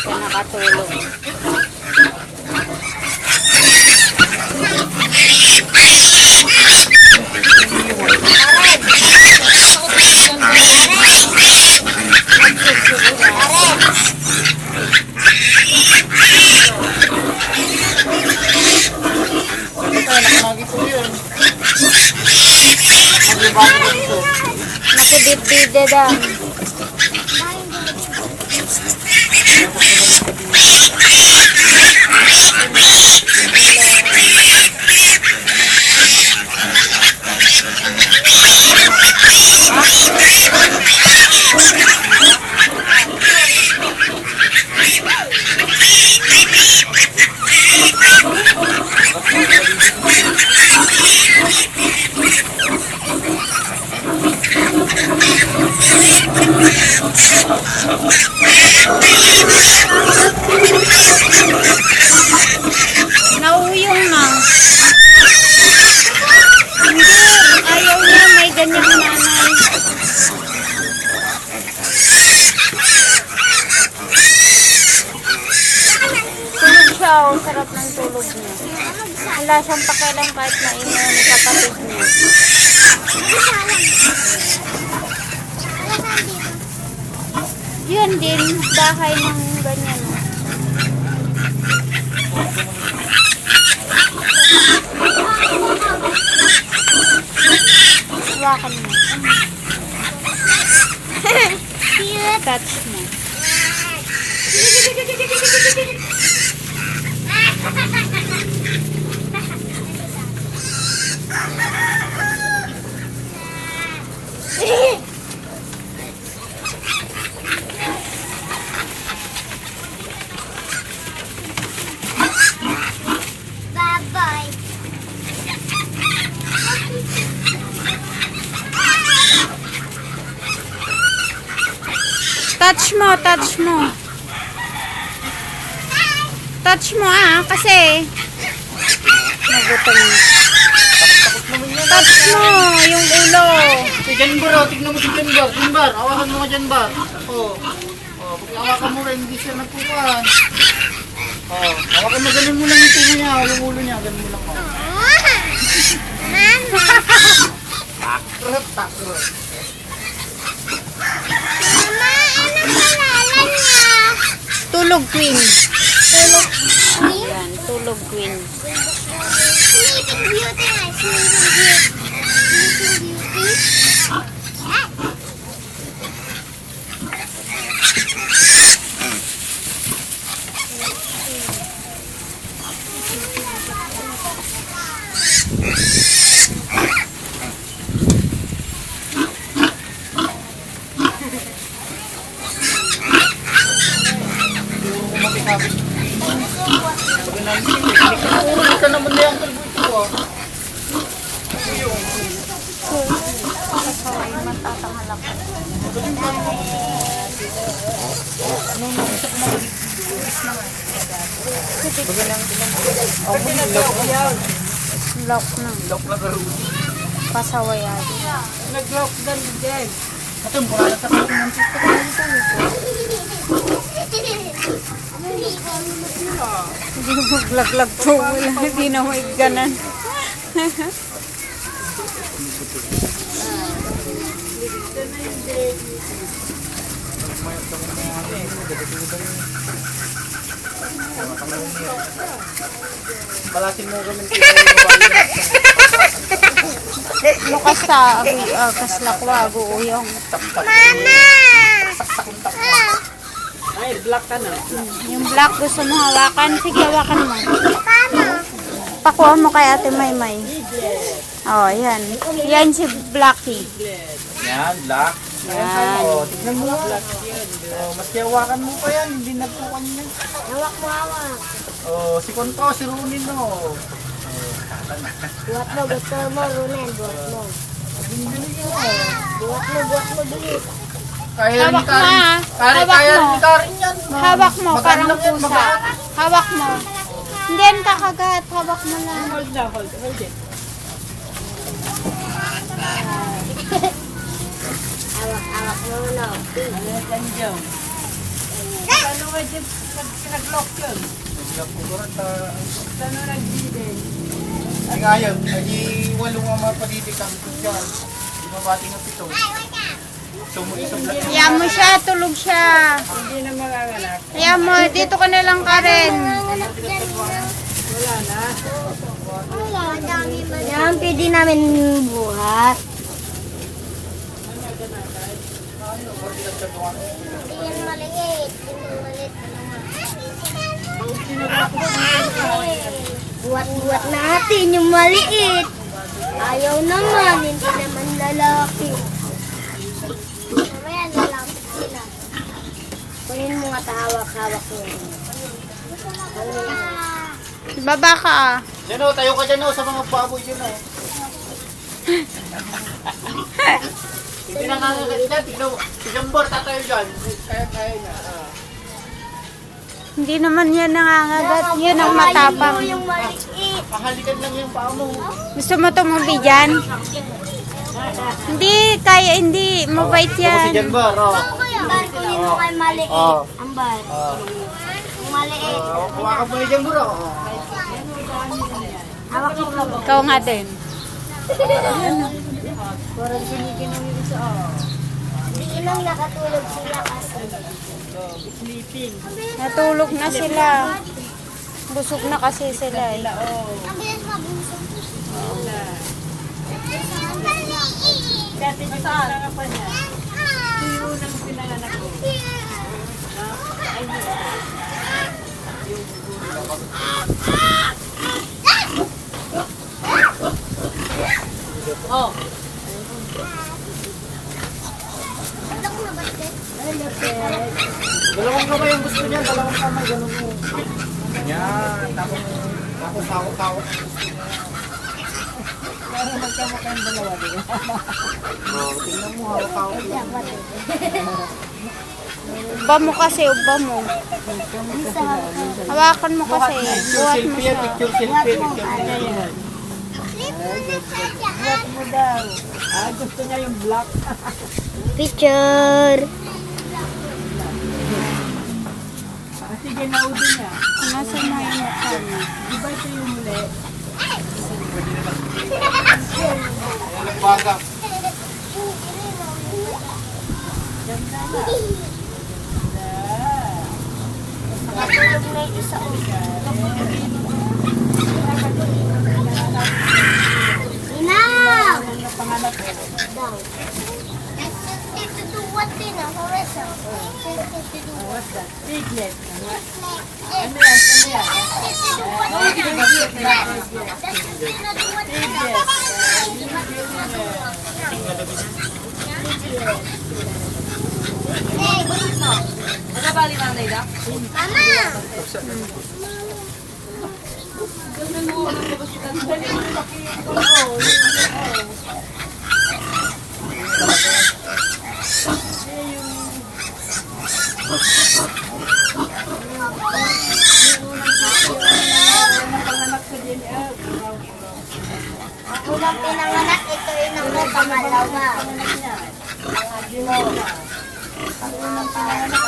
Nakatulog. Nakidibdide daw. Nauyong na. Hindi, ayaw niya, may ganyan nanay. Tulog siya, oh. Sarap ng tulog niya. Wala siyang pakialam kahit mainom sa kapit niya. Yan din, bahay ng ganyan. Hawakan mo. Touch mo. Bye-bye. Touch mo, touch mo. Touch mo kasi nagutom. Touch mo yung ulo. Si Janbar, tignan mo si Janbar. Janbar, awakan mo nga Janbar. Oh, pag awakan mo rin, hindi siya nagpupan. Awakan mo, ganun mo lang yung tubo niya, yung ulo niya, ganun mo lang. Mama. Takrot. Mama, ano pangalan niya? Tulog queen. Queen? Ayan, tulog queen. Sleeping Beauty nga. Sleeping Beauty. Puro ka naman na yung kalbuto ko. Lock na. Pasaway ate. Nag-lock down din. Ito, mura na sa pagkakas. Hindi mo maglaglag po. Hindi na may ganan. Balasin mo kami. Lukas sa kaslakwa, guuyong. Mama! Ay, black ka na. Yung black gusto mo hawakan. Sige, hawakan mo. Paano? Pakuha mo kay Ate Maymay. Oh, yan. Yan si Blackie. Yan, black. Yan. Oh, tignan mo. Oh, mas hawakan mo pa yan, hindi nagpukan yan. Hawak mo, hawak. Oh, si Konto, si Runin, no. Buhat mo, gusto mo, Runen. Buhat mo. Buhat mo, bilis. Kaya Hawak ni Karin. mo, ah. Kaya Hawak kaya mo. ni Karin yan. no? Hawak mo, Magaan parang lang yan, pusa. magaan. Hawak mo. Hindi yan kakagat. Hawak mo lang. Hawak mo, no. Ay nga yun, ay di walong ang mga padidik ang dyan. Di mabati ng pito. Sumuisog lang. Hayaan mo siya. Tulog siya. Hayaan mo. Dito ka na lang, Karen. Nanganap dyan. Wala na. Yan, pwede namin buhat. Yan maliit. Buhat-buhat natin yung maliit. Ayaw naman, hindi naman lalaki. Mamaya lalaki sila. Kunin mo nga tahawak-hawak mo. Baba ka, ah. Dyan o, tayo ka dyan o sa mga baboy dyan o. Hindi na nangangagat dyan, tignan mo. Si Jambor, tatayo dyan. Kaya niya. Hindi naman yan nangangagat. Yun ang matapang. Yung maliit. Pahalikan lang yung paa mo. Gusto mo tumubigyan? Hindi, kaya hindi. Mabait Ito si yan. Jambor, o. Ambar, kunin mo kay maliit. Oh. Ambar. Yung maliit. Kumakan mo ni Jambor o. Hawak mo lang. Ikaw nga din. Hindi lang nakatulog sila kasi. Natulog na sila. Busog na kasi sila eh. Ang bilis mabusog. Dati ko sa harapan niya. Tuyo ng pinanganak ko. Oh. Dalawang kamay yung gusto niya, dalawang kamay, ganun mo. Yan, tapos hawak-hawak. Para magkamukha yung dalawa din. Tingnan mo, hawak-hawak lang. Uba mo kasi, uba mo. Hawakan mo kasi. Buhat mo Selfie yan, siya. picture selfie, picture selfie. Gusto niya yung black. Picture. Sige, naudi niya. Nasa na yung mukha niya. Iba ito yung muli. Nagbaga. Natulog na yung isa. Inaw! Daw. What din ah? Horesa. What's that? Piglet. Ano yan? Unang pinanganak, ito yung ang pangalawa. Unang pinanganak.